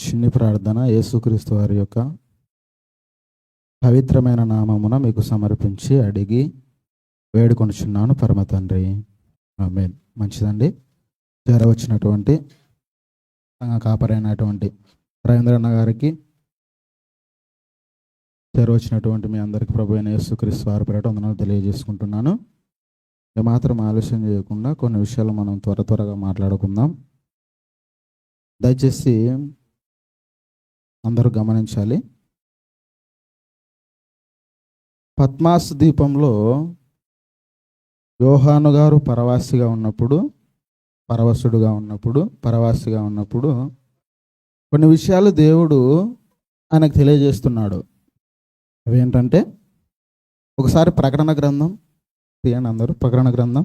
చిన్ని ప్రార్థన యేసుక్రీస్తు వారి యొక్క పవిత్రమైన నామమున మీకు సమర్పించి అడిగి వేడుకొనుచున్నాను పరమ తండ్రి, ఆమేన్. మంచిదండి. చేరవచ్చినటువంటి సంఘ కాపరైనటువంటి రవీంద్రన్న గారికి, చేరవచ్చినటువంటి మీ అందరికీ ప్రభు అయిన యేసుక్రీస్తు వారి పేరిట వందనాలు తెలియజేసుకుంటున్నాను. ఏమాత్రం ఆలస్యం చేయకుండా కొన్ని విషయాలు మనం త్వరగా మాట్లాడుకుందాం. దయచేసి అందరూ గమనించాలి. పద్మాస్ ద్వీపంలో యోహాను గారు పరవాసిగా ఉన్నప్పుడు కొన్ని విషయాలు దేవుడు ఆయనకు తెలియజేస్తున్నాడు. అవేంటంటే, ఒకసారి ప్రకటన గ్రంథం తీయండి అందరూ. ప్రకటన గ్రంథం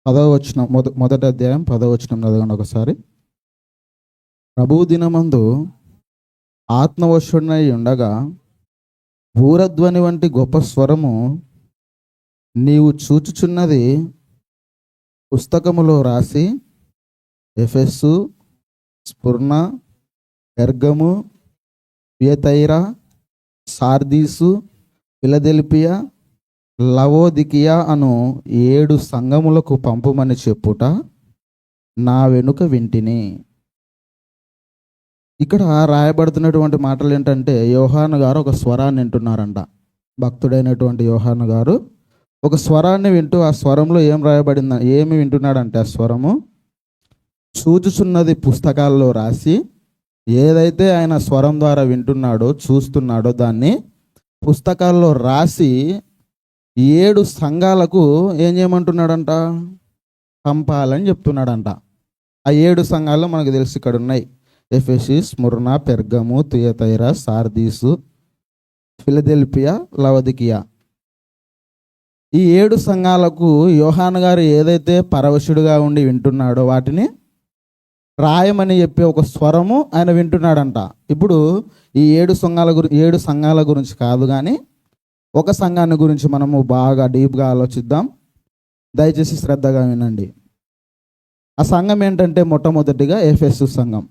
10వ వచనం, మొదటి అధ్యాయం 10వ వచనం చదవండి ఒకసారి. ప్రభువు దినమందు ఆత్మవశుడై ఉండగా భూరధ్వని వంటి గొప్ప స్వరము, నీవు చూచుచున్నది పుస్తకములో రాసి ఎఫెసు, స్ముర్న, పెర్గము, థియతైరా, సార్దీసు, ఫిలదెల్ఫియా, లవోదికియా అను 7 సంఘములకు పంపుమని చెప్పుట నా వెనుక వింటిని. ఇక్కడ రాయబడుతున్నటువంటి మాటలు ఏంటంటే, యోహాను గారు ఒక స్వరాన్ని వింటున్నారంట. భక్తుడైనటువంటి యోహాను గారు ఒక స్వరాన్ని వింటూ, ఆ స్వరంలో ఏమి వింటున్నాడంటే, ఆ స్వరము చూచుచున్నది పుస్తకాల్లో రాసి, ఏదైతే ఆయన స్వరం ద్వారా వింటున్నాడో చూస్తున్నాడో దాన్ని పుస్తకాల్లో రాసి 7 సంఘాలకు ఏం చేయమంటున్నాడంట, పంపాలని చెప్తున్నాడంట. ఆ 7 సంఘాల్లో మనకు తెలిసి ఇక్కడ ఉన్నాయి: ఎఫెసు, స్ముర్న, పెర్గము, థియతైరా, సార్దీసు, ఫిలదెల్ఫియా, లవోదికియా. ఈ 7 సంఘాలకు యోహాను గారు ఏదైతే పరవశుడుగా ఉండి వింటున్నాడో వాటిని రాయమని చెప్పి ఒక స్వరము ఆయన వింటున్నాడంట. ఇప్పుడు ఈ 7 సంఘాల గురించి కాదు కానీ ఒక సంఘాన్ని గురించి మనము బాగా డీప్గా ఆలోచిద్దాం. దయచేసి శ్రద్ధగా వినండి. ఆ సంఘం ఏంటంటే, మొట్టమొదటిగా ఎఫెసు సంఘం.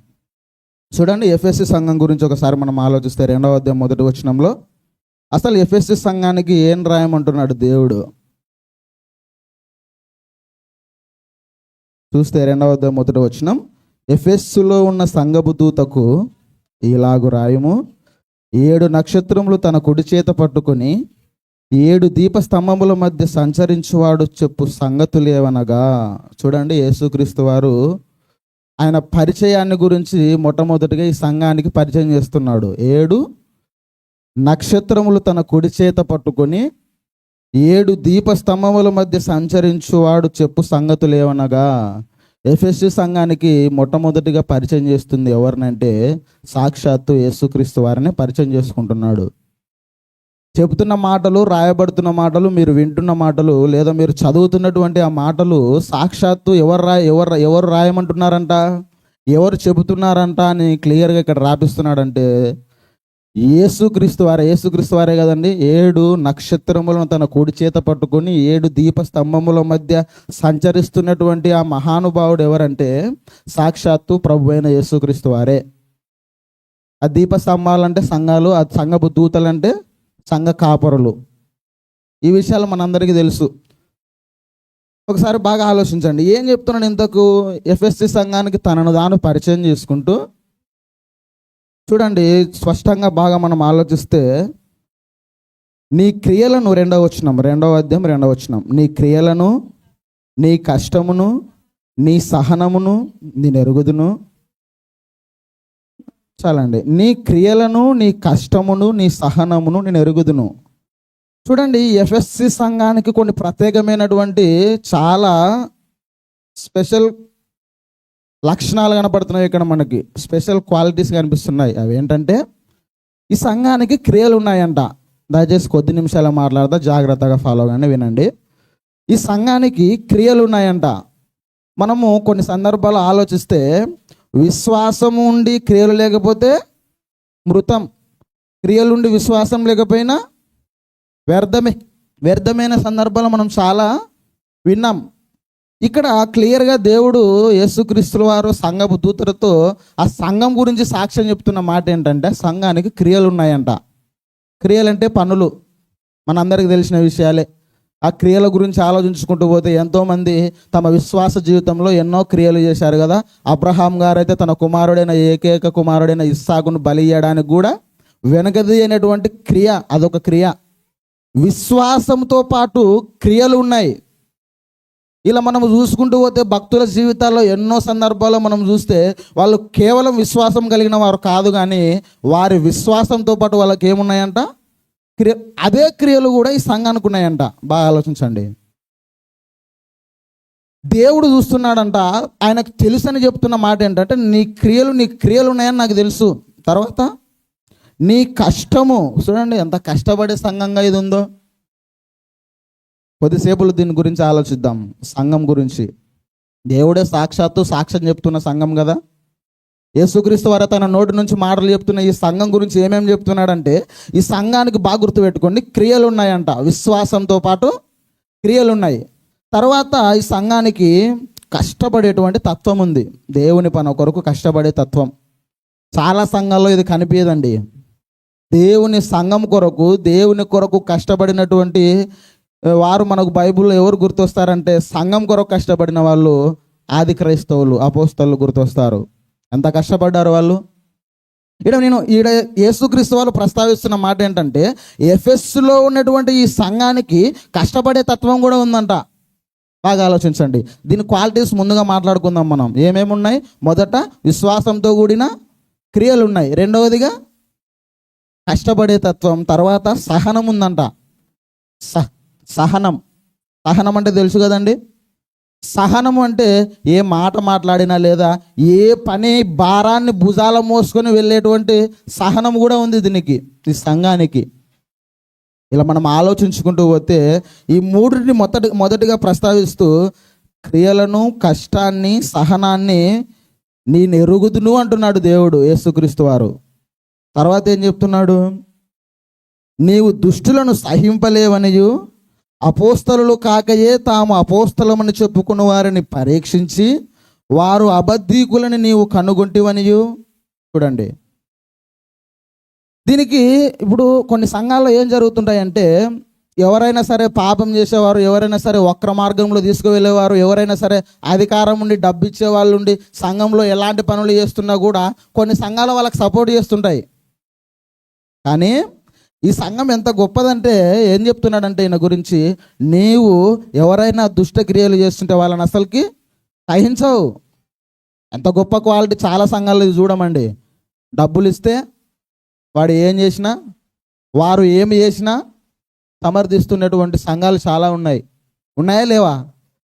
చూడండి, ఎఫెసు సంఘం గురించి ఒకసారి మనం ఆలోచిస్తే 2వ అధ్యాయం 1వ వచనంలో అసలు ఎఫెసు సంఘానికి ఏం రాయమంటున్నాడు దేవుడు చూస్తే, 2వ అధ్యాయం 1వ వచనం, ఎఫెస్సులో ఉన్న సంఘపు దూతకు ఇలాగు రాయము, 7 నక్షత్రములు తన కుడి చేత పట్టుకొని 7 దీపస్తంభముల మధ్య సంచరించువాడు చెప్పు సంగతులు ఏవనగా. చూడండి, యేసుక్రీస్తు వారు ఆయన పరిచయాన్ని గురించి మొట్టమొదటిగా ఈ సంఘానికి పరిచయం చేస్తున్నాడు. 7 నక్షత్రములు తన కుడి చేత పట్టుకొని 7 దీపస్తంభముల మధ్య సంచరించువాడు చెప్పు సంగతులు ఏవనగా. ఎఫెసు సంఘానికి మొట్టమొదటిగా పరిచయం చేస్తుంది ఎవరినంటే, సాక్షాత్తు యేసుక్రీస్తు వారిని పరిచయం చేసుకుంటున్నాడు. చెబుతున్న మాటలు, రాయబడుతున్న మాటలు, మీరు వింటున్న మాటలు, లేదా మీరు చదువుతున్నటువంటి ఆ మాటలు సాక్షాత్తు ఎవరు రాయమంటున్నారంట, ఎవరు చెబుతున్నారంట అని క్లియర్గా ఇక్కడ రాపిస్తున్నాడంటే, యేసుక్రీస్తు వారే కదండి. 7 నక్షత్రములను తన కుడి చేత పట్టుకొని 7 దీపస్తంభముల మధ్య సంచరిస్తున్నటువంటి ఆ మహానుభావుడు ఎవరంటే, సాక్షాత్తు ప్రభు అయిన యేసుక్రీస్తు వారే. ఆ దీపస్తంభాలంటే సంఘాలు, ఆ సంఘపు దూతలంటే సంఘ కాపరులు. ఈ విషయాలు మనందరికీ తెలుసు. ఒకసారి బాగా ఆలోచించండి, ఏం చెప్తున్నాను ఇంతకు. ఎఫెసు సంఘానికి తనను తాను పరిచయం చేసుకుంటూ, చూడండి స్పష్టంగా బాగా మనం ఆలోచిస్తే, నీ క్రియలను 2వ వచనం, 2వ అధ్యాయం 2వ వచనం, నీ క్రియలను, నీ కష్టమును, నీ సహనమును నేను ఎరుగుదును. చాలండి, నీ క్రియలను, నీ కష్టమును, నీ సహనమును నేను ఎరుగుదును. చూడండి, ఎఫెసు సంఘానికి కొన్ని ప్రత్యేకమైనటువంటి చాలా స్పెషల్ లక్షణాలు కనపడుతున్నాయి. ఇక్కడ మనకి స్పెషల్ క్వాలిటీస్ కనిపిస్తున్నాయి. అవి ఏంటంటే, ఈ సంఘానికి క్రియలు ఉన్నాయంట. దయచేసి కొద్ది నిమిషాలు మాట్లాడతా, జాగ్రత్తగా ఫాలో కానీ వినండి. ఈ సంఘానికి క్రియలు ఉన్నాయంట. మనము కొన్ని సందర్భాలు ఆలోచిస్తే, విశ్వాసము ఉండి క్రియలు లేకపోతే మృతం, క్రియలుండి విశ్వాసం లేకపోయినా వ్యర్థమే. వ్యర్థమైన సందర్భాలు మనం చాలా విన్నాం. ఇక్కడ క్లియర్గా దేవుడు యేసుక్రీస్తుల వారు సంఘపు దూతలతో ఆ సంఘం గురించి సాక్ష్యం చెప్తున్న మాట ఏంటంటే, సంఘానికి క్రియలు ఉన్నాయంట. క్రియలంటే పనులు, మనందరికీ తెలిసిన విషయాలే. ఆ క్రియల గురించి ఆలోచించుకుంటూ పోతే ఎంతోమంది తమ విశ్వాస జీవితంలో ఎన్నో క్రియలు చేశారు కదా. అబ్రహాం గారైతే తన కుమారుడైన ఏకైక కుమారుడైన ఇస్సాకును బలి ఇయ్యడానికి కూడా వెనకది అనేటువంటి క్రియ, అదొక క్రియ. విశ్వాసంతో పాటు క్రియలు ఉన్నాయి. ఇలా మనం చూసుకుంటూ పోతే భక్తుల జీవితాల్లో ఎన్నో సందర్భాల్లో మనం చూస్తే వాళ్ళు కేవలం విశ్వాసం కలిగిన వారు కాదు, కానీ వారి విశ్వాసంతో పాటు వాళ్ళకి ఏమున్నాయంట, అదే క్రియలు కూడా ఈ సంఘానికి ఉన్నాయంట. బాగా ఆలోచించండి. దేవుడు చూస్తున్నాడంట, ఆయనకు తెలుసు అని చెప్తున్న మాట ఏంటంటే, నీ క్రియలు ఉన్నాయని నాకు తెలుసు. తర్వాత నీ కష్టము, చూడండి ఎంత కష్టపడే సంఘంగా ఇది ఉందో. కొద్దిసేపులు దీని గురించి ఆలోచిద్దాం. సంఘం గురించి దేవుడే సాక్ష్యం చెప్తున్న సంఘం కదా. యేసుక్రీస్తు వారు తన నోటి నుంచి మాటలు చెప్తున్న ఈ సంఘం గురించి ఏమేమి చెప్తున్నాడంటే, ఈ సంఘానికి బాగా గుర్తుపెట్టుకోండి, క్రియలు ఉన్నాయంట. విశ్వాసంతో పాటు క్రియలు ఉన్నాయి. తర్వాత ఈ సంఘానికి కష్టపడేటువంటి తత్వం ఉంది. దేవుని పని కొరకు కష్టపడే తత్వం. చాలా సంఘాల్లో ఇది కనిపించదండి. దేవుని సంఘం కొరకు, దేవుని కొరకు కష్టపడినటువంటి వారు మనకు బైబిల్లో ఎవరు గుర్తొస్తారంటే, సంఘం కొరకు కష్టపడిన వాళ్ళు ఆది క్రైస్తవులు, అపోస్తలు గుర్తొస్తారు. ఎంత కష్టపడ్డారు వాళ్ళు. ఈడ యేసుక్రీస్తు వాళ్ళు ప్రస్తావిస్తున్న మాట ఏంటంటే, ఎఫెస్సులో ఉన్నటువంటి ఈ సంఘానికి కష్టపడే తత్వం కూడా ఉందంట. బాగా ఆలోచించండి. దీని క్వాలిటీస్ ముందుగా మాట్లాడుకుందాం మనం. ఏమేమి ఉన్నాయి? మొదట విశ్వాసంతో కూడిన క్రియలు ఉన్నాయి. రెండవదిగా కష్టపడే తత్వం. తర్వాత సహనం ఉందంట. సహనం అంటే తెలుసు కదండి. సహనము అంటే ఏ మాట మాట్లాడినా లేదా ఏ పని భారాన్ని భుజాల మోసుకొని వెళ్ళేటువంటి సహనం కూడా ఉంది దీనికి, ఈ సంఘానికి. ఇలా మనం ఆలోచించుకుంటూ పోతే ఈ మూడిని మొదటిగా ప్రస్తావిస్తూ క్రియలను, కష్టాన్ని, సహనాన్ని నేను ఎరుగుదును అంటున్నాడు దేవుడు యేసుక్రీస్తు వారు. తర్వాత ఏం చెప్తున్నాడు? నీవు దుష్టులను సహింపలేవనియు, అపోస్తలులు కాకయే తాము అపోస్తలమని చెప్పుకున్న వారిని పరీక్షించి వారు అబద్ధీకులని నీవు కనుగొంటివనియు. చూడండి, దీనికి ఇప్పుడు కొన్ని సంఘాల్లో ఏం జరుగుతుంటాయంటే, ఎవరైనా సరే పాపం చేసేవారు, ఎవరైనా సరే వక్ర మార్గంలో తీసుకువెళ్ళేవారు, ఎవరైనా సరే అధికారం ఉండి డబ్బు ఇచ్చే వాళ్ళు ఉండి సంఘంలో ఎలాంటి పనులు చేస్తున్నా కూడా కొన్ని సంఘాలు వాళ్ళకి సపోర్ట్ చేస్తుంటాయి. కానీ ఈ సంఘం ఎంత గొప్పదంటే ఏం చెప్తున్నాడంటే ఈయన గురించి, నీవు ఎవరైనా దుష్ట క్రియలు చేస్తుంటే వాళ్ళని అసలుకి సహించవు. ఎంత గొప్ప క్వాలిటీ. చాలా సంఘాలు చూడమండి, డబ్బులు ఇస్తే వాడు ఏం చేసినా, వారు ఏమి చేసినా సమర్థిస్తున్నటువంటి సంఘాలు చాలా ఉన్నాయా లేవా?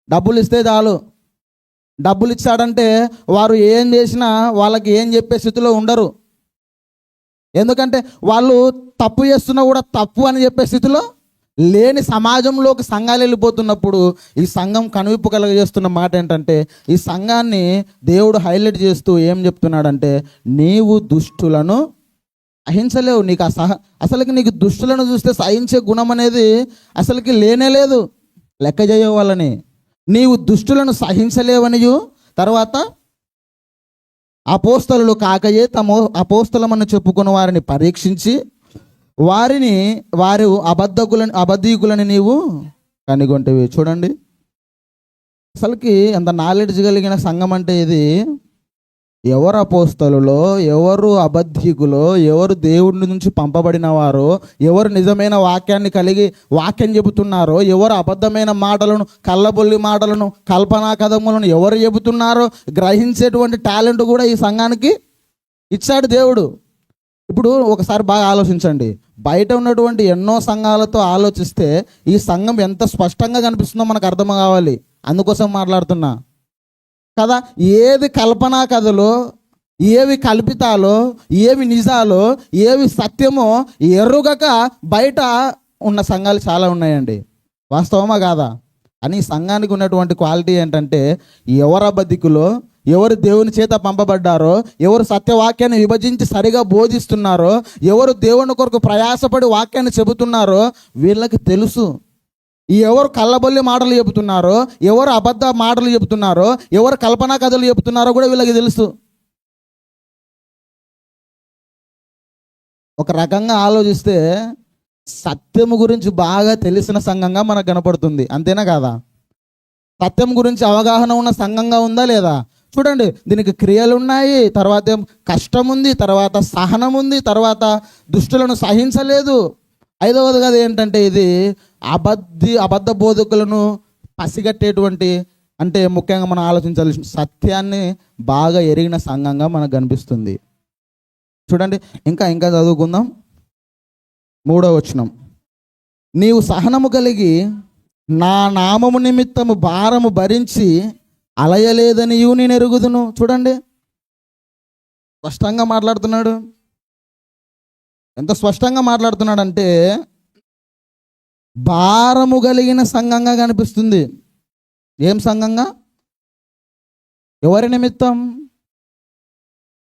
డబ్బులు ఇస్తే చాలు, డబ్బులు ఇచ్చాడంటే వారు ఏం చేసినా వాళ్ళకి ఏం చెప్పే స్థితిలో ఉండరు. ఎందుకంటే వాళ్ళు తప్పు చేస్తున్నా కూడా తప్పు అని చెప్పే స్థితిలో లేని సమాజంలోకి సంఘాలు వెళ్ళిపోతున్నప్పుడు ఈ సంఘం కనువిప్పు కలగజేస్తున్న మాట ఏంటంటే, ఈ సంఘాన్ని దేవుడు హైలైట్ చేస్తూ ఏం చెప్తున్నాడంటే, నీవు దుష్టులను సహించలేవు. నీకు అసలుకి నీకు దుష్టులను చూస్తే సహించే గుణం అనేది అసలుకి లేనే లేదు. లెక్క చేయవు వాళ్ళని. నీవు దుష్టులను సహించలేవనియు, తర్వాత అపోస్తలులు కాకయే తమ అపోస్తలమని చెప్పుకున్న వారిని పరీక్షించి వారు అబద్ధీకులని నీవు కనుగొంటివి. చూడండి, అసలుకి ఎంత నాలెడ్జ్ కలిగిన సంఘం అంటే ఇది. ఎవరు అపోస్తలులో, ఎవరు అబద్ధీకులో, ఎవరు దేవుడి నుంచి పంపబడిన వారో, ఎవరు నిజమైన వాక్యాన్ని కలిగి వాక్యం చెబుతున్నారో, ఎవరు అబద్ధమైన మాటలను, కళ్ళబొల్లి మాటలను, కల్పనా కథములను ఎవరు చెబుతున్నారో గ్రహించేటువంటి టాలెంట్ కూడా ఈ సంఘానికి ఇచ్చాడు దేవుడు. ఇప్పుడు ఒకసారి బాగా ఆలోచించండి. బయట ఉన్నటువంటి ఎన్నో సంఘాలతో ఆలోచిస్తే ఈ సంఘం ఎంత స్పష్టంగా కనిపిస్తుందో మనకు అర్థం కావాలి. అందుకోసం మాట్లాడుతున్నా కదా. ఏది కల్పనా కథలో, ఏవి కల్పితాలో, ఏవి నిజాలో, ఏవి సత్యమో ఎరుగక బయట ఉన్న సంఘాలు చాలా ఉన్నాయండి. వాస్తవమా కాదా? అని సంఘానికి ఉన్నటువంటి క్వాలిటీ ఏంటంటే, ఎవరు అబద్ధికులో, ఎవరు దేవుని చేత పంపబడ్డారో, ఎవరు సత్యవాక్యాన్ని విభజించి సరిగా బోధిస్తున్నారో, ఎవరు దేవుని కొరకు ప్రయాసపడి వాక్యాన్ని చెబుతున్నారో వీళ్ళకి తెలుసు. ఎవరు కళ్ళబొల్లి మాటలు చెబుతున్నారో, ఎవరు అబద్ధ మాటలు చెబుతున్నారో, ఎవరు కల్పనా కథలు చెబుతున్నారో కూడా వీళ్ళకి తెలుసు. ఒక రకంగా ఆలోచిస్తే సత్యము గురించి బాగా తెలిసిన సంఘంగా మనకు కనపడుతుంది. అంతేనా కాదా? సత్యం గురించి అవగాహన ఉన్న సంఘంగా ఉందా లేదా? చూడండి, దీనికి క్రియలు ఉన్నాయి, తర్వాత కష్టం ఉంది, తర్వాత సహనం ఉంది, తర్వాత దుష్టులను సహించలేదు. ఐదవది కదా ఏంటంటే ఇది అబద్ధ బోధకులను పసిగట్టేటువంటి, అంటే ముఖ్యంగా మనం ఆలోచించాల్సిన సత్యాన్ని బాగా ఎరిగిన సంఘంగా మనకు కనిపిస్తుంది. చూడండి, ఇంకా చదువుకుందాం. 3వ వచనం, నీవు సహనము కలిగి నా నామము నిమిత్తము భారము భరించి అలయలేదనియు నేను ఎరుగుదును. చూడండి, స్పష్టంగా మాట్లాడుతున్నాడు. ఎంత స్పష్టంగా మాట్లాడుతున్నాడంటే భారము కలిగిన సంఘంగా కనిపిస్తుంది. ఏం సంఘంగా? ఎవరి నిమిత్తం?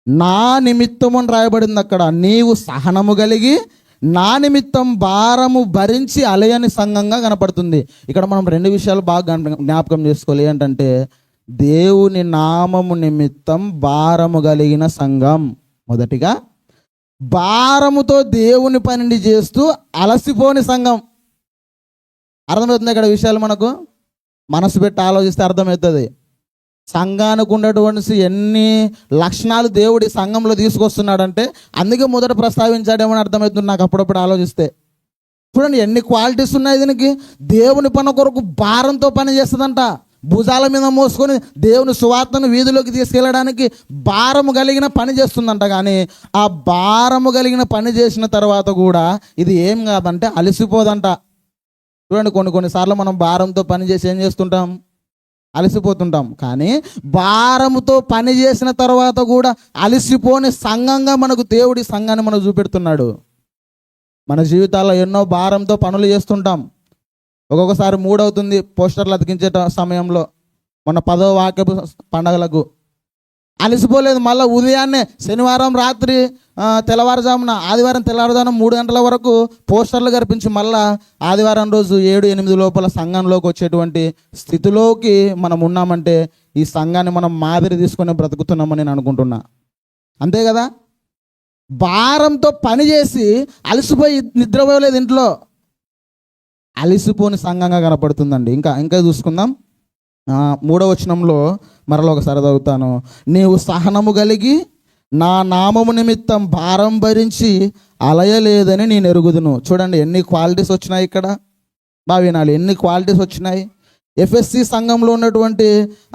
నా నిమిత్తము అని రాయబడింది అక్కడ. నీవు సహనము కలిగి నా నిమిత్తం భారము భరించి అలయని సంఘంగా కనపడుతుంది. ఇక్కడ మనం 2 విషయాలు బాగా జ్ఞాపకం చేసుకోవాలి. ఏంటంటే దేవుని నామము నిమిత్తం భారము కలిగిన సంఘం. మొదటిగా భారముతో దేవుని పనిని చేస్తూ అలసిపోని సంఘం. అర్థమవుతుంది ఇక్కడ విషయాలు? మనకు మనసు పెట్టి ఆలోచిస్తే అర్థమవుతుంది. సంఘానికి ఉన్నటువంటి ఎన్ని లక్షణాలు దేవుడి సంఘంలో తీసుకొస్తున్నాడంటే అందుకే మొదట ప్రస్తావించాడేమో అని అర్థమవుతుంది నాకు అప్పుడప్పుడు ఆలోచిస్తే. చూడండి ఎన్ని క్వాలిటీస్ ఉన్నాయి దీనికి. దేవుని పని కొరకు భారంతో పని చేస్తుందంట. భుజాల మీద మోసుకొని దేవుని సువార్తను వీధిలోకి తీసుకెళ్ళడానికి భారము కలిగిన పని చేస్తుందంట. కానీ ఆ భారము కలిగిన పని చేసిన తర్వాత కూడా ఇది ఏం కాదంటే అలసిపోదంట. చూడండి, కొన్నిసార్లు మనం భారంతో పని చేసి ఏం చేస్తుంటాం? అలసిపోతుంటాం. కానీ భారముతో పని చేసిన తర్వాత కూడా అలసిపోని సంఘంగా మనకు దేవుడి సంఘాన్ని మనకు చూపెడుతున్నాడు. మన జీవితాల్లో ఎన్నో భారంతో పనులు చేస్తుంటాం. ఒక్కొక్కసారి మూడవుతుంది పోస్టర్లు అతికించే సమయంలో. మొన్న 10వ వాక్యపు పండగలకు అలసిపోలేదు. మళ్ళీ ఉదయాన్నే శనివారం రాత్రి తెల్లవారుజామున ఆదివారం తెల్లవారుజామున 3 గంటల వరకు పోస్టర్లు కనిపించి మళ్ళా ఆదివారం రోజు 7-8 లోపల సంఘంలోకి వచ్చేటువంటి స్థితిలోకి మనం ఉన్నామంటే ఈ సంఘాన్ని మనం మాదిరి తీసుకొని బ్రతుకుతున్నామని నేను అనుకుంటున్నా. అంతే కదా? భారంతో పని చేసి అలసిపోయి నిద్రపోలేదు ఇంట్లో. అలసిపోని సంఘంగా కనపడుతుందండి. ఇంకా చూసుకుందాం. 3వ వచనంలో మరలా ఒకసారి చదువుతాను. నీవు సహనము కలిగి నా నామము నిమిత్తం భారం భరించి అలయలేదని నేను ఎరుగుదును. చూడండి ఎన్ని క్వాలిటీస్ వచ్చినాయి ఇక్కడ. బాగా వినాలి, ఎన్ని క్వాలిటీస్ వచ్చినాయి. ఎఫ్ఎస్సి సంఘంలో ఉన్నటువంటి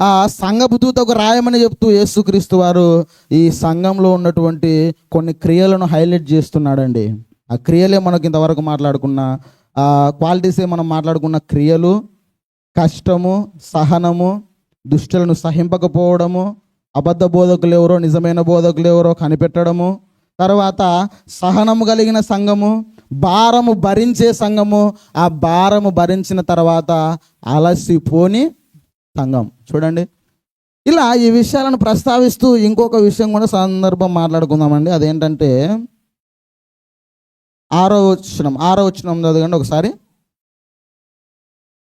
ఆ సంఘపు దూతకు రాయమని చెప్తూ యేసుక్రీస్తు వారు ఈ సంఘంలో ఉన్నటువంటి కొన్ని క్రియలను హైలైట్ చేస్తున్నాడండి. ఆ క్రియలే మనకు ఇంతవరకు మాట్లాడుకున్న క్వాలిటీసే మనం మాట్లాడుకున్న క్రియలు. కష్టము, సహనము, దుష్టులను సహింపకపోవడము, అబద్ధ బోధకులు ఎవరో నిజమైన బోధకులు ఎవరో కనిపెట్టడము, తర్వాత సహనము కలిగిన సంఘము, భారము భరించే సంఘము, ఆ భారము భరించిన తర్వాత అలసిపోని సంఘం. చూడండి, ఇలా ఈ విషయాలను ప్రస్తావిస్తూ ఇంకొక విషయం కూడా సందర్భం మాట్లాడుకుందామండి. అదేంటంటే 6వ వచనం చదవండి ఒకసారి.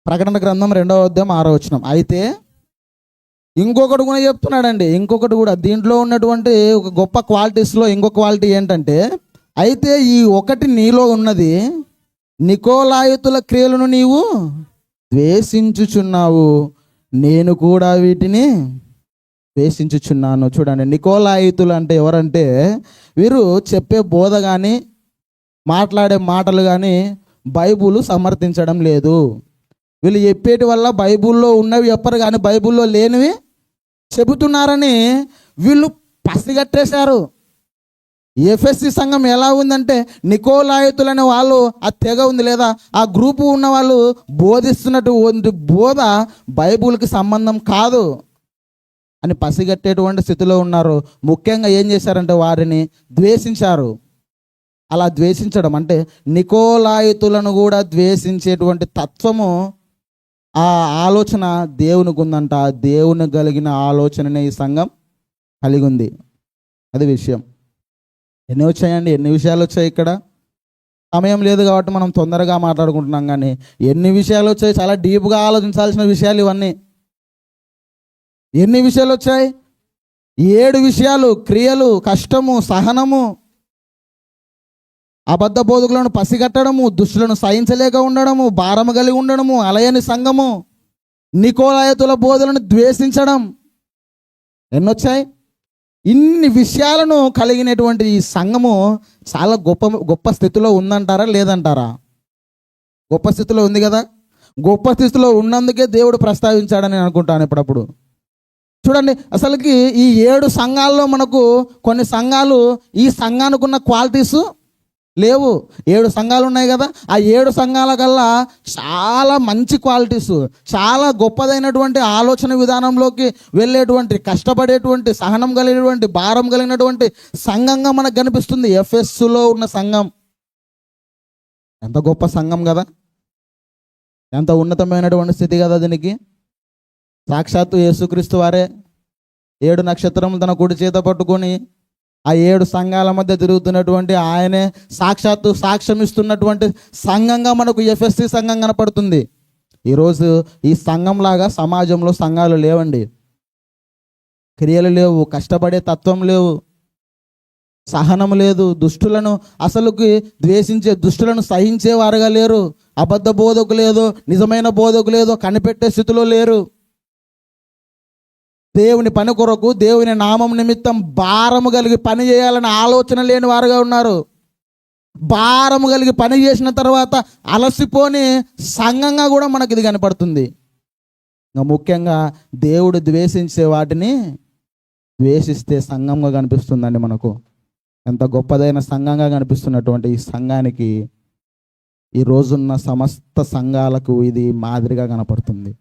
ప్రకటన గ్రంథం 2వ అధ్యాయం 6వ వచనం. అయితే ఇంకొకటి కూడా చెప్తున్నాడండి. ఇంకొకటి కూడా దీంట్లో ఉన్నటువంటి ఒక గొప్ప క్వాలిటీస్లో ఇంకొక క్వాలిటీ ఏంటంటే, అయితే ఈ ఒకటి నీలో ఉన్నది, నికోలాయితుల క్రియలను నీవు ద్వేషించుచున్నావు, నేను కూడా వీటిని ద్వేషించుచున్నాను. చూడండి, నికోలాయితులు అంటే ఎవరంటే వీరు చెప్పే బోధ కానీ మాట్లాడే మాటలు కానీ బైబుల్ సమర్థించడం లేదు. వీళ్ళు చెప్పేటి వల్ల బైబుల్లో ఉన్నవి చెప్పరు కానీ బైబుల్లో లేనివి చెబుతున్నారని వీళ్ళు పసిగట్టేశారు. ఎఫ్ఎస్సి సంఘం ఎలా ఉందంటే నికోలాయితులు అనే వాళ్ళు ఆ తెగ ఉంది లేదా ఆ గ్రూపు ఉన్న వాళ్ళు బోధిస్తున్నటువంటి బోధ బైబుల్కి సంబంధం కాదు అని పసిగట్టేటువంటి స్థితిలో ఉన్నారు. ముఖ్యంగా ఏం చేశారంటే వారిని ద్వేషించారు. అలా ద్వేషించడం అంటే నికోలాయితులను కూడా ద్వేషించేటువంటి తత్వము, ఆ ఆలోచన దేవునికి ఉందంట. దేవుని కలిగిన ఆలోచననే ఈ సంఘం కలిగి ఉంది. అది విషయం. ఎన్ని వచ్చాయండి? ఎన్ని విషయాలు వచ్చాయి ఇక్కడ? సమయం లేదు కాబట్టి మనం తొందరగా మాట్లాడుకుంటున్నాం, కానీ ఎన్ని విషయాలు వచ్చాయి, చాలా డీప్గా ఆలోచించాల్సిన విషయాలు ఇవన్నీ. ఎన్ని విషయాలు వచ్చాయి? 7 విషయాలు: క్రియలు, కష్టము, సహనము, అబద్ధ బోధకులను పసిగట్టడము, దుష్టులను సహించలేక ఉండడము, భారము కలిగి ఉండడము, అలయని సంఘము, నికోలాయతుల బోధలను ద్వేషించడం. ఎన్నొచ్చాయి? ఇన్ని విషయాలను కలిగినటువంటి ఈ సంఘము చాలా గొప్ప స్థితిలో ఉందంటారా లేదంటారా? గొప్ప స్థితిలో ఉంది కదా. గొప్ప స్థితిలో ఉన్నందుకే దేవుడు ప్రస్తావించాడని నేను అనుకుంటాను ఇప్పుడప్పుడు. చూడండి, అసలుకి ఈ 7 సంఘాల్లో మనకు కొన్ని సంఘాలు ఈ సంఘానికి ఉన్న క్వాలిటీస్ లేవు. 7 సంఘాలు ఉన్నాయి కదా, ఆ 7 సంఘాల కల్లా చాలా మంచి క్వాలిటీస్, చాలా గొప్పదైనటువంటి ఆలోచన విధానంలోకి వెళ్ళేటువంటి, కష్టపడేటువంటి, సహనం కలిగినటువంటి, భారం కలిగినటువంటి సంఘంగా మనకు కనిపిస్తుంది ఎఫెస్సులో ఉన్న సంఘం. ఎంత గొప్ప సంఘం కదా, ఎంత ఉన్నతమైనటువంటి స్థితి కదా దీనికి. సాక్షాత్తు యేసుక్రీస్తు వారే 7 నక్షత్రములు తన కుడి చేత పట్టుకొని ఆ 7 సంఘాల మధ్య తిరుగుతున్నటువంటి ఆయనే సాక్షాత్తు సాక్ష్యం ఇస్తున్నటువంటి సంఘంగా మనకు ఎఫ్ఎస్సి సంఘం కనపడుతుంది. ఈరోజు ఈ సంఘంలాగా సమాజంలో సంఘాలు లేవండి. క్రియలు లేవు, కష్టపడే తత్వం లేవు, సహనం లేదు, దుష్టులను అసలుకి ద్వేషించే, దుష్టులను సహించేవారుగా లేరు, అబద్ధ బోధకు లేదు, నిజమైన బోధకు లేదు, కనిపెట్టే స్థితిలో లేరు. దేవుని పని కొరకు, దేవుని నామం నిమిత్తం భారము కలిగి పని చేయాలని ఆలోచన లేని వారుగా ఉన్నారు. భారము కలిగి పని చేసిన తర్వాత అలసిపోని సంఘంగా కూడా మనకి ఇది కనపడుతుంది. ఇంకా ముఖ్యంగా దేవుడు ద్వేషించే వాటిని ద్వేషిస్తే సంఘంగా కనిపిస్తుందండి మనకు. ఎంత గొప్పదైన సంఘంగా కనిపిస్తున్నటువంటి ఈ సంఘానికి ఈ రోజున్న సమస్త సంఘాలకు ఇది మాదిరిగా కనపడుతుంది.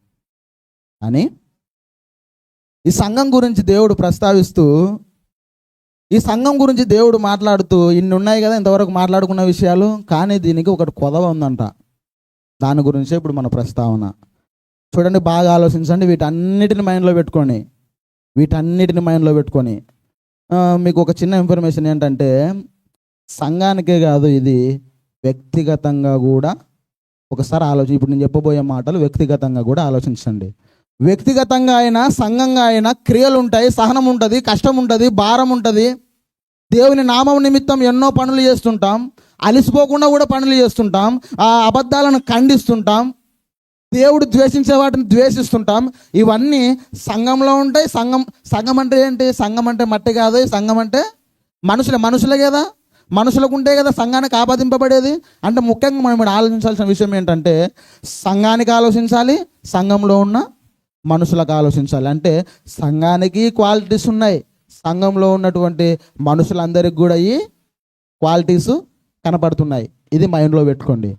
అని ఈ సంఘం గురించి దేవుడు ప్రస్తావిస్తూ, ఈ సంఘం గురించి దేవుడు మాట్లాడుతూ, ఇన్ని ఉన్నాయి కదా ఇంతవరకు మాట్లాడుకున్న విషయాలు, కానీ దీనికి ఒకటి కొదవ ఉందంట. దాని గురించే ఇప్పుడు మన ప్రస్తావన. చూడండి, బాగా ఆలోచించండి, వీటన్నిటిని మైండ్లో పెట్టుకొని మీకు ఒక చిన్న ఇన్ఫర్మేషన్ ఏంటంటే, సంఘానికే కాదు, ఇది వ్యక్తిగతంగా కూడా ఒకసారి ఇప్పుడు నేను చెప్పబోయే మాటలు వ్యక్తిగతంగా కూడా ఆలోచించండి. వ్యక్తిగతంగా అయినా సంఘంగా అయినా క్రియలు ఉంటాయి, సహనం ఉంటుంది, కష్టం ఉంటుంది, భారం ఉంటుంది. దేవుని నామం నిమిత్తం ఎన్నో పనులు చేస్తుంటాం, అలిసిపోకుండా కూడా పనులు చేస్తుంటాం, ఆ అబద్ధాలను ఖండిస్తుంటాం, దేవుడు ద్వేషించే వాటిని ద్వేషిస్తుంటాం. ఇవన్నీ సంఘంలో ఉంటాయి. సంఘం అంటే ఏంటి? సంఘం అంటే మట్టి కాదు, సంఘం అంటే మనుషులే కదా, మనుషులకు ఉంటే కదా సంఘానికి ఆపాదింపబడేది. అంటే ముఖ్యంగా మనం ఇప్పుడు ఆలోచించాల్సిన విషయం ఏంటంటే, సంఘానికి ఆలోచించాలి, సంఘంలో ఉన్న మనుషులకు ఆలోచించాలి. అంటే సంఘానికి క్వాలిటీస్ ఉన్నాయి, సంఘంలో ఉన్నటువంటి మనుషులందరికీ కూడా ఈ క్వాలిటీస్ కనపడుతున్నాయి. ఇది మైండ్లో పెట్టుకోండి.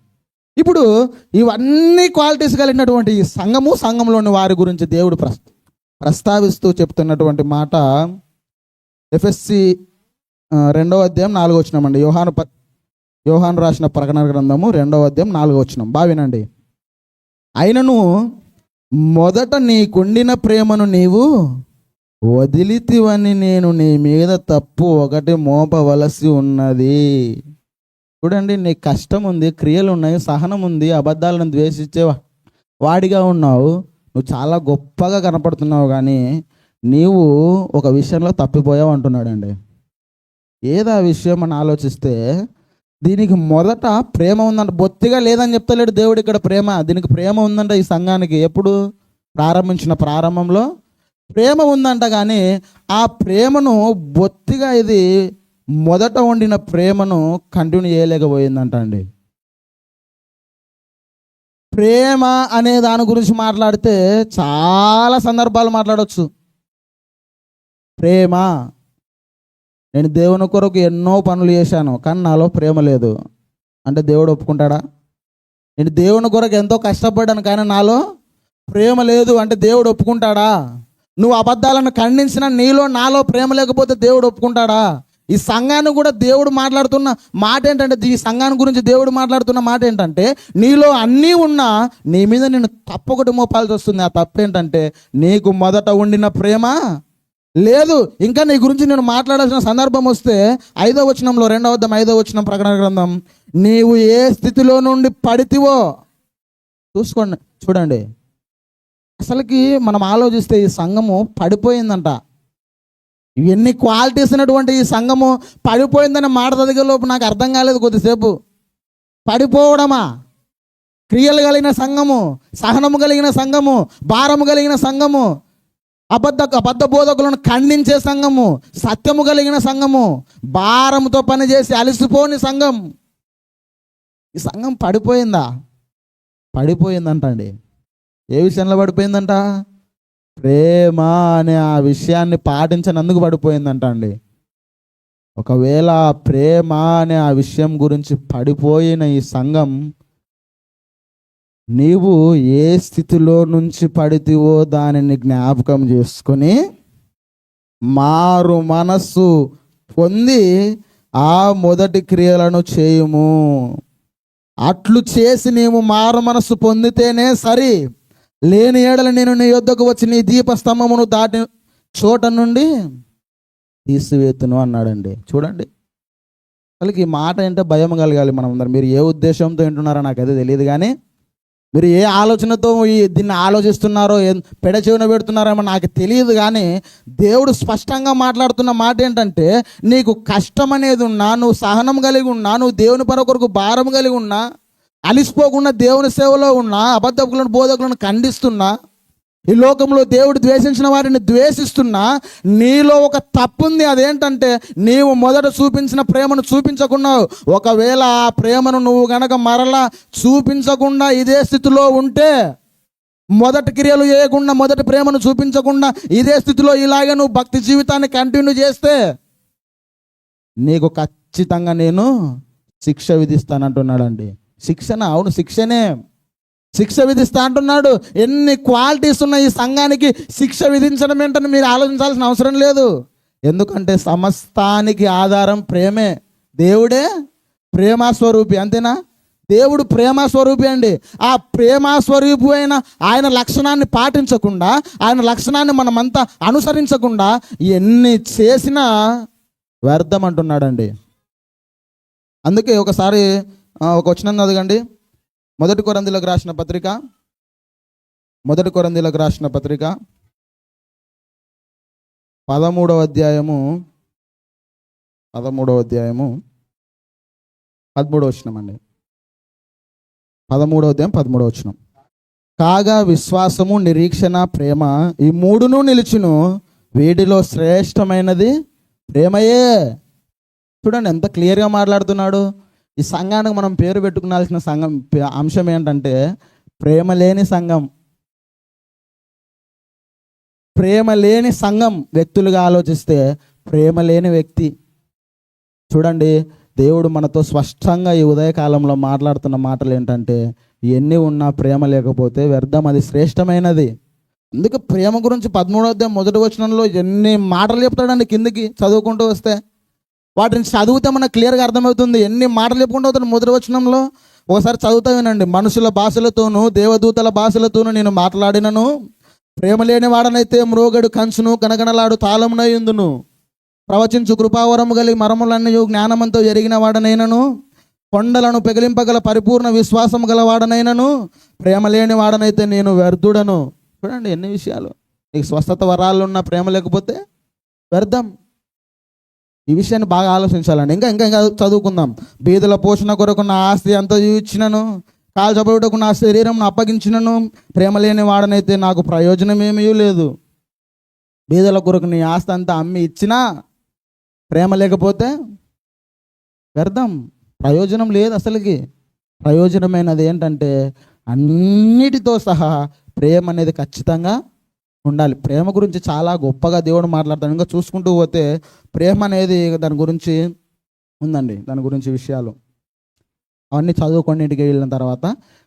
ఇప్పుడు ఇవన్నీ క్వాలిటీస్ కలిగినటువంటి ఈ సంఘంలోని వారి గురించి దేవుడు ప్రస్తావిస్తూ చెప్తున్నటువంటి మాట ఎఫెస్సి 2వ అధ్యాయం 4వ వచనం అండి. యోహాను రాసిన ప్రకటన గ్రంథము 2వ అధ్యాయం 4వ వచనం. బాగా వినండి. అయినను మొదట నీకుండిన ప్రేమను నీవు వదిలితివని నేను నీ మీద తప్పు ఒకటి మోపవలసి ఉన్నది. చూడండి, నీ కష్టం ఉంది, క్రియలు ఉన్నాయి, సహనం ఉంది, అబద్ధాలను ద్వేషించే వాడిగా ఉన్నావు, నువ్వు చాలా గొప్పగా కనపడుతున్నావు, కానీ నీవు ఒక విషయంలో తప్పిపోయావు అంటున్నాడండి. ఏదా విషయం అని ఆలోచిస్తే, దీనికి మొదట ప్రేమ ఉందంట. బొత్తిగా లేదని చెప్తలేడు దేవుడు ఇక్కడ. దీనికి ప్రేమ ఉందంట ఈ సంఘానికి. ఎప్పుడు ప్రారంభంలో ప్రేమ ఉందంట, కానీ ఆ ప్రేమను బొత్తిగా ఇది మొదట వండిన ప్రేమను కంటిన్యూ చేయలేకపోయిందంట అండి. ప్రేమ అనే దాని గురించి మాట్లాడితే చాలా సందర్భాలు మాట్లాడవచ్చు. ప్రేమ, నేను దేవుని కొరకు ఎన్నో పనులు చేశాను కానీ నాలో ప్రేమ లేదు అంటే దేవుడు ఒప్పుకుంటాడా? నేను దేవుని కొరకు ఎంతో కష్టపడ్డాను కానీ నాలో ప్రేమ లేదు అంటే దేవుడు ఒప్పుకుంటాడా? నువ్వు అబద్ధాలను ఖండించినా నాలో ప్రేమ లేకపోతే దేవుడు ఒప్పుకుంటాడా? ఈ సంఘాన్ని కూడా దేవుడు మాట్లాడుతున్న మాట ఏంటంటే, ఈ సంఘాన్ని గురించి దేవుడు మాట్లాడుతున్న మాట ఏంటంటే, నీలో అన్నీ ఉన్నా నీ మీద నేను తప్పొకటి మోపాల్సి వస్తుంది. ఆ తప్పు ఏంటంటే, నీకు మొదట ఉండిన ప్రేమ లేదు, ఇంకా నీ గురించి నేను మాట్లాడాల్సిన సందర్భం వస్తే 5వ వచనంలో, 2వ వచనం ప్రకటన గ్రంథం, నీవు ఏ స్థితిలో నుండి పడితివో చూడండి. అసలుకి మనం ఆలోచిస్తే ఈ సంఘము పడిపోయిందంట. ఎన్ని క్వాలిటీస్ ఉన్నటువంటి ఈ సంఘము పడిపోయిందని మాట దగ్గరలోపు నాకు అర్థం కాలేదు కొద్దిసేపు. పడిపోవడమా? క్రియలు కలిగిన సంఘము, సహనము కలిగిన సంఘము, భారము కలిగిన సంఘము, అబద్ధ బోధకులను ఖండించే సంఘము, సత్యము కలిగిన సంఘము, భారముతో పనిచేసి అలసిపోని సంఘం. ఈ సంఘం పడిపోయిందా? పడిపోయిందంట అండి. ఏ విషయంలో పడిపోయిందంట? ప్రేమ అనే ఆ విషయాన్ని పాటించనందుకు పడిపోయిందంట అండి. ఒకవేళ ప్రేమ అనే ఆ విషయం గురించి పడిపోయిన ఈ సంఘం, నీవు ఏ స్థితిలో నుంచి పడితివో దానిని జ్ఞాపకం చేసుకొని మారు మనస్సు పొంది ఆ మొదటి క్రియలను చేయుము. అట్లు చేసి నీవు మారు మనస్సు పొందితేనే సరి, లేని ఏడల నేను నీ యొద్దకు వచ్చి నీ దీపస్తంభమును దాటి చోట నుండి తీసివేతును అన్నాడండి. చూడండి, అసలుకి ఈ మాట అంటే భయం కలగాలి మనం అందరం. మీరు ఏ ఉద్దేశంతో వింటున్నారో నాకైతే తెలియదు, కానీ మీరు ఏ ఆలోచనతో దీన్ని ఆలోచిస్తున్నారో, పెడచెవిన పెడుతున్నారో నాకు తెలియదు, కానీ దేవుడు స్పష్టంగా మాట్లాడుతున్న మాట ఏంటంటే, నీకు కష్టం అనేది ఉన్నా, నువ్వు సహనం కలిగి ఉన్నా, నువ్వు దేవుని కొరకు భారం కలిగి ఉన్నా, అలిసిపోకుండా దేవుని సేవలో ఉన్నా, అబద్ధకులను బోధకులను ఖండిస్తున్నా, ఈ లోకంలో దేవుడు ద్వేషించిన వారిని ద్వేషిస్తున్నా, నీలో ఒక తప్పుంది. అదేంటంటే నీవు మొదట చూపించిన ప్రేమను చూపించకున్నావు. ఒకవేళ ఆ ప్రేమను నువ్వు గనక మరలా చూపించకుండా ఇదే స్థితిలో ఉంటే, మొదటి క్రియలు చేయకుండా, మొదటి ప్రేమను చూపించకుండా ఇదే స్థితిలో ఇలాగే నువ్వు భక్తి జీవితాన్ని కంటిన్యూ చేస్తే, నీకు ఖచ్చితంగా నేను శిక్ష విధిస్తానంటున్నాడండి. శిక్షణ, అవును శిక్షనే, శిక్ష విధిస్తా అంటున్నాడు. ఎన్ని క్వాలిటీస్ ఉన్న ఈ సంఘానికి శిక్ష విధించడం ఏంటని మీరు ఆలోచించాల్సిన అవసరం లేదు. ఎందుకంటే సమస్తానికి ఆధారం ప్రేమే. దేవుడే ప్రేమస్వరూపి, అంతేనా? దేవుడు ప్రేమస్వరూపి అండి. ఆ ప్రేమస్వరూపి అయిన ఆయన లక్షణాన్ని పాటించకుండా, ఆయన లక్షణాన్ని మనమంతా అనుసరించకుండా ఎన్ని చేసినా వ్యర్థం అంటున్నాడండి. అందుకే ఒకసారి ఒక వచనం చదవండి. 1 కొరింథీయులకు రాసిన పత్రిక 13వ అధ్యాయము 13వ వచనం అండి. 13వ అధ్యాయం 13వ వచనం. కాగా విశ్వాసము, నిరీక్షణ, ప్రేమ ఈ మూడును నిలుచును, వీటిలో శ్రేష్టమైనది ప్రేమయే. చూడండి ఎంత క్లియర్గా మాట్లాడుతున్నాడు. ఈ సంఘానికి మనం పేరు పెట్టుకునాల్సిన అంశం ఏంటంటే ప్రేమ లేని సంఘం. ప్రేమ లేని సంఘం. వ్యక్తులుగా ఆలోచిస్తే ప్రేమ లేని వ్యక్తి. చూడండి, దేవుడు మనతో స్పష్టంగా ఈ ఉదయకాలంలో మాట్లాడుతున్న మాటలు ఏంటంటే, ఎన్ని ఉన్నా ప్రేమ లేకపోతే వ్యర్థం, అది శ్రేష్టమైనది. అందుకే ప్రేమ గురించి 13వ అధ్యాయం 1వ వచనంలో ఎన్ని మాటలు చెప్తాడండి. కిందకి చదువుకుంటూ వస్తే వాటిని చదివితే మనకు క్లియర్గా అర్థమవుతుంది. ఎన్ని మాటలు చెప్పుకుంటూ అవుతాడు 1వ వచనంలో. ఒకసారి చదువుతా వినండి. మనుషుల భాషలతోనూ దేవదూతల భాషలతోనూ నేను మాట్లాడినను, ప్రేమ లేని వాడనైతే మ్రోగడు కంచును కనగనలాడు తాళమునయుందును, ప్రవచించు కృపావరము కలిగి మరములన్నీ జ్ఞానమంతో ఎరిగిన వాడనైనను, కొండలను పెగిలింపగల పరిపూర్ణ విశ్వాసం గల వాడనైనను, ప్రేమ లేని వాడనైతే నేను వ్యర్థుడను. చూడండి ఎన్ని విషయాలు. నీకు స్వస్థత వరాలు ఉన్న ప్రేమ లేకపోతే వ్యర్థం. ఈ విషయాన్ని బాగా ఆలోచించాలండి. ఇంకా ఇంకా ఇంకా చదువుకుందాం. బీదల పోషణ కొరకు నా ఆస్తి అంతా ఇచ్చినను, కాల్చబడుటకు నా శరీరం అప్పగించినను, ప్రేమ లేని వాడనైతే నాకు ప్రయోజనం ఏమీ లేదు. బీదల కొరకు నీ ఆస్తి అంతా అమ్మి ఇచ్చినా ప్రేమ లేకపోతే వ్యర్థం, ప్రయోజనం లేదు. అసలుకి ప్రయోజనమైనది ఏంటంటే అన్నిటితో సహా ప్రేమ అనేది ఖచ్చితంగా ఉండాలి. ప్రేమ గురించి చాలా గొప్పగా దేవుడు మాట్లాడతాడు. ఇంకా చూసుకుంటూ పోతే ప్రేమ అనేది దాని గురించి ఉందండి. దాని గురించి విషయాలు అవన్నీ చదువుకొని ఇంటికి వెళ్ళిన తర్వాత,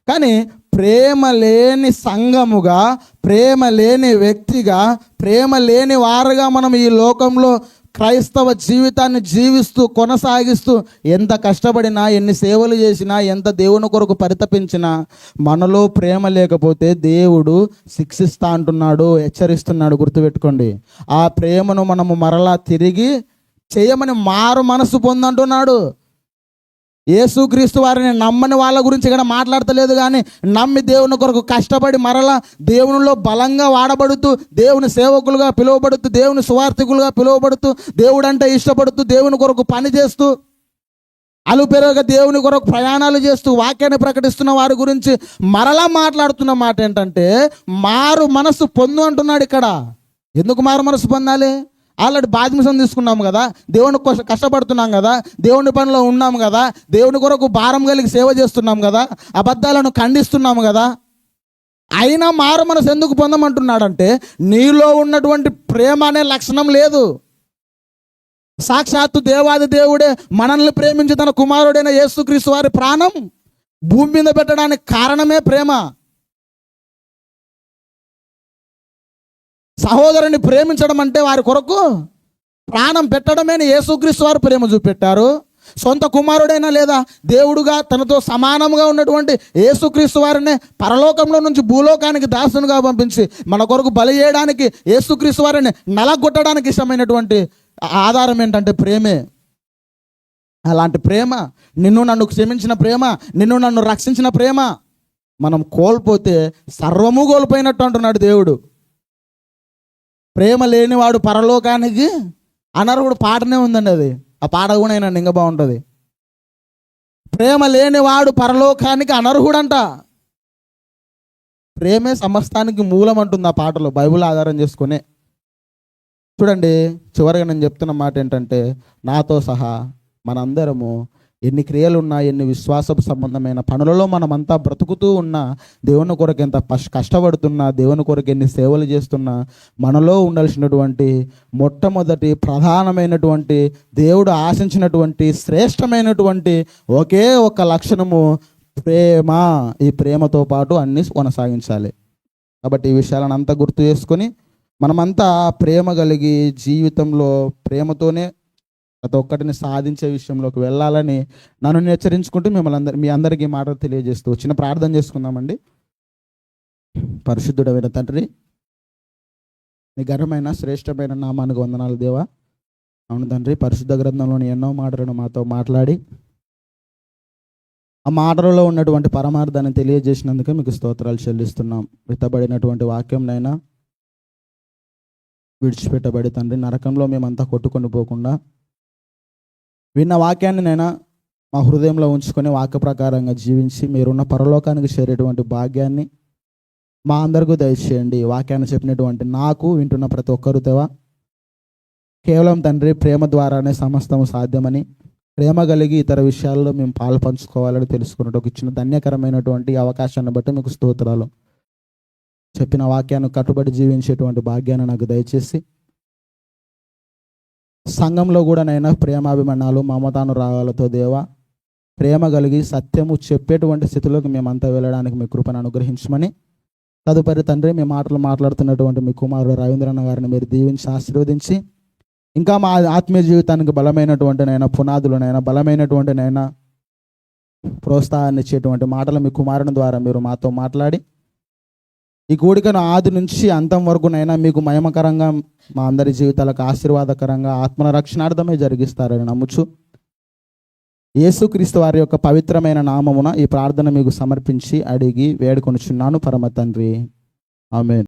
కానీ ప్రేమ లేని సంఘముగా, ప్రేమ లేని వ్యక్తిగా, ప్రేమ లేని వారుగా మనం ఈ లోకంలో క్రైస్తవ జీవితాన్ని జీవిస్తూ కొనసాగిస్తూ ఎంత కష్టపడినా, ఎన్ని సేవలు చేసినా, ఎంత దేవుని కొరకు పరితపించినా మనలో ప్రేమ లేకపోతే దేవుడు శిక్షిస్తా అంటున్నాడు, హెచ్చరిస్తున్నాడు. గుర్తుపెట్టుకోండి. ఆ ప్రేమను మనము మరలా తిరిగి చేయమని మారు మనసు పొందంటున్నాడు. యేసుక్రీస్తు వారిని నమ్మని వాళ్ళ గురించి ఇక్కడ మాట్లాడతలేదు, కానీ నమ్మి దేవుని కొరకు కష్టపడి మరలా దేవునిలో బలంగా వాడబడుతూ, దేవుని సేవకులుగా పిలువబడుతూ, దేవుని సువార్థికులుగా పిలువబడుతూ, దేవుడు అంటే ఇష్టపడుతూ, దేవుని కొరకు పని చేస్తూ, అలుపెరగ దేవుని కొరకు ప్రయాణాలు చేస్తూ వాక్యాన్ని ప్రకటిస్తున్న వారి గురించి మరలా మాట్లాడుతున్న మాట ఏంటంటే మారు మనసు పొందు అంటున్నాడు ఇక్కడ. ఎందుకు మారు మనసు పొందాలి? ఆల్రెడీ బాధ్యసం తీసుకున్నాము కదా, దేవుని కష్టపడుతున్నాం కదా, దేవుని పనిలో ఉన్నాము కదా, దేవుని కొరకు భారం కలిగి సేవ చేస్తున్నాం కదా, అబద్ధాలను ఖండిస్తున్నాము కదా, అయినా మారు మనసు ఎందుకు పొందమంటున్నాడంటే నీలో ఉన్నటువంటి ప్రేమ అనే లక్షణం లేదు. సాక్షాత్తు దేవాది దేవుడే మనల్ని ప్రేమించి తన కుమారుడైన యేసుక్రీస్తు వారి ప్రాణం భూమి మీద పెట్టడానికి కారణమే ప్రేమ. సహోదరుని ప్రేమించడం అంటే వారి కొరకు ప్రాణం పెట్టడమే. యేసుక్రీస్తు వారు ప్రేమ చూపెట్టారు. సొంత కుమారుడైనా లేదా దేవుడుగా తనతో సమానంగా ఉన్నటువంటి యేసుక్రీస్తు వారిని పరలోకంలో నుంచి భూలోకానికి దాసునిగా పంపించి మన కొరకు బలి చేయడానికి, యేసుక్రీస్తు వారిని నలగొట్టడానికి ఇష్టమైనటువంటి ఆధారం ఏంటంటే ప్రేమే. అలాంటి ప్రేమ, నిన్ను నన్ను క్షమించిన ప్రేమ, నిన్ను నన్ను రక్షించిన ప్రేమ మనం కోల్పోతే సర్వము కోల్పోయినట్టు అంటున్నాడు దేవుడు. ప్రేమ లేనివాడు పరలోకానికి అనర్హుడు పాటనే ఉందండి. అది ఆ పాట కూడా అయినా ఇంకా బాగుంటుంది. ప్రేమ లేనివాడు పరలోకానికి అనర్హుడంట. ప్రేమే సమస్తానికి మూలం అంటుంది ఆ పాటలో, బైబిల్ ఆధారం చేసుకునే. చూడండి, చివరిగా నేను చెప్తున్న మాట ఏంటంటే నాతో సహా మనందరము ఎన్ని క్రియలున్నా, ఎన్ని విశ్వాసపు సంబంధమైన పనులలో మనమంతా బ్రతుకుతూ ఉన్నా, దేవుని కొరకు ఎంత కష్టపడుతున్నా, దేవుని కొరకు ఎన్ని సేవలు చేస్తున్నా, మనలో ఉండాల్సినటువంటి మొట్టమొదటి ప్రధానమైనటువంటి దేవుడు ఆశించినటువంటి శ్రేష్టమైనటువంటి ఒకే ఒక లక్షణము ప్రేమ. ఈ ప్రేమతో పాటు అన్నీ కొనసాగించాలి. కాబట్టి ఈ విషయాలను అంతా గుర్తు చేసుకొని మనమంతా ప్రేమ కలిగి జీవితంలో ప్రేమతోనే ప్రతి ఒక్కటిని సాధించే విషయంలోకి వెళ్ళాలని నన్ను హెచ్చరించుకుంటూ మీ అందరికీ మాటలు తెలియజేస్తూ చిన్న ప్రార్థన చేసుకుందామండి. పరిశుద్ధుడైన తండ్రి, నీ ఘనమైన శ్రేష్టమైన నామానికి వందనాలు దేవా. అవును తండ్రి, పరిశుద్ధ గ్రంథంలోని ఎన్నో మాటలను మాతో మాట్లాడి ఆ మాటలలో ఉన్నటువంటి పరమార్థాన్ని తెలియజేసినందుకే మీకు స్తోత్రాలు చెల్లిస్తున్నాం. విత్తబడినటువంటి వాక్యంనైనా విడిచిపెట్టబడి తండ్రి నరకంలో మేమంతా కొట్టుకొని పోకుండా విన్న వాక్యాన్ని నైనా మా హృదయంలో ఉంచుకొని వాక్య ప్రకారంగా జీవించి మీరున్న పరలోకానికి చేరేటువంటి భాగ్యాన్ని మా అందరికీ దయచేయండి. వాక్యాన్ని చెప్పినటువంటి నాకు, వింటున్న ప్రతి ఒక్కరు దేవా, కేవలం తండ్రి ప్రేమ ద్వారానే సమస్తము సాధ్యమని, ప్రేమ కలిగి ఇతర విషయాల్లో మేము పాలు పంచుకోవాలని తెలుసుకున్నట్టు ఇచ్చిన ధన్యకరమైనటువంటి అవకాశాన్ని బట్టి మీకు స్తోత్రాలు. చెప్పిన వాక్యాన్ని కట్టుబడి జీవించేటువంటి భాగ్యాన్ని నాకు దయచేసి సంఘంలో కూడా నైనా ప్రేమాభిమానాలు, మమతానురాగాలతో దేవా ప్రేమ కలిగి సత్యము చెప్పేటువంటి స్థితిలోకి మేమంతా వెళ్ళడానికి మీ కృపను అనుగ్రహించమని, తదుపరి తండ్రి మీ మాటలు మాట్లాడుతున్నటువంటి మీ కుమారుడు రవీంద్రన్న గారిని మీరు దీవించి ఆశీర్వదించి ఇంకా మా ఆత్మీయ జీవితానికి బలమైనటువంటి నైనా పునాదులనైనా బలమైనటువంటి నైనా ప్రోత్సాహాన్ని ఇచ్చేటువంటి మాటలు మీ కుమారుని ద్వారా మీరు మాతో మాట్లాడి ఈ కూడికను ఆది నుంచి అంతం వరకునైనా మీకు మహిమకరంగా మా అందరి జీవితాలకు ఆశీర్వాదకరంగా ఆత్మల రక్షణార్థమే జరిగిస్తారని నమ్ముచు యేసుక్రీస్తు వారి యొక్క పవిత్రమైన నామమున ఈ ప్రార్థన మీకు సమర్పించి అడిగి వేడుకొనుచున్నాను పరమ తండ్రి. ఆమేన్.